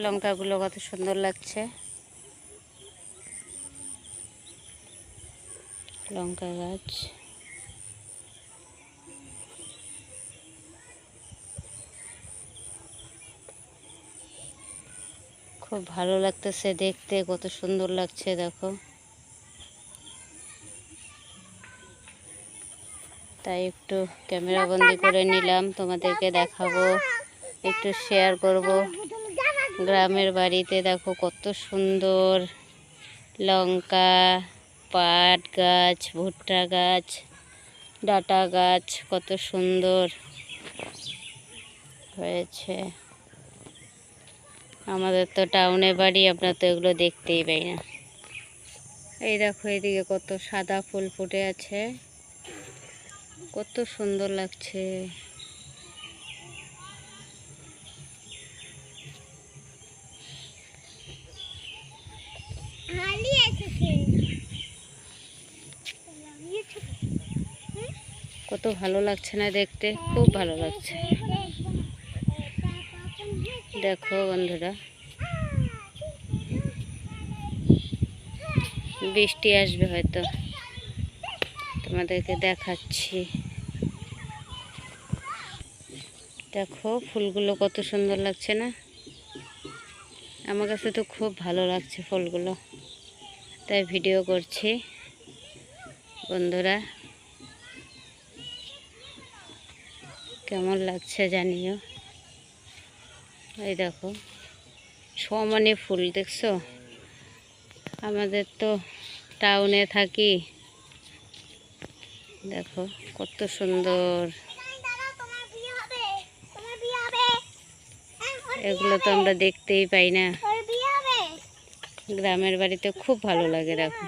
লঙ্কাগুলো কত সুন্দর লাগছে। লঙ্কা গাছ খুব ভালো লাগতেছে দেখতে, কত সুন্দর লাগছে দেখো। তাই একটু ক্যামেরা বন্দি করে নিলাম, তোমাদেরকে দেখাবো, একটু শেয়ার করব। গ্রামের বাড়িতে দেখো কত সুন্দর লঙ্কা, পাট গাছ, ভুট্টা গাছ, ডাঁটা গাছ কত সুন্দর হয়েছে। আমাদের তো টাউনে বাড়ি, আমরা তো এগুলো দেখতেই পাই না। এই দেখো এদিকে কত সাদা ফুল ফুটে আছে, কত সুন্দর লাগছে। কত ভালো লাগছে না দেখতে, খুব ভালো লাগছে। দেখো বন্ধুরা, বৃষ্টি আসবে হয়তো, তোমাদেরকে দেখাচ্ছি। দেখো ফুলগুলো কত সুন্দর লাগছে না? আমার কাছে তো খুব ভালো লাগছে ফুলগুলো, তাই ভিডিও করছি। বন্ধুরা কেমন লাগছে জানিও। এই দেখো সমানে ফুল, দেখছো? আমাদের তো টাউনে থাকি, দেখো কত সুন্দর। এগুলো তো আমরা দেখতেই পাই না, গ্রামের বাড়িতে খুব ভালো লাগে দেখো।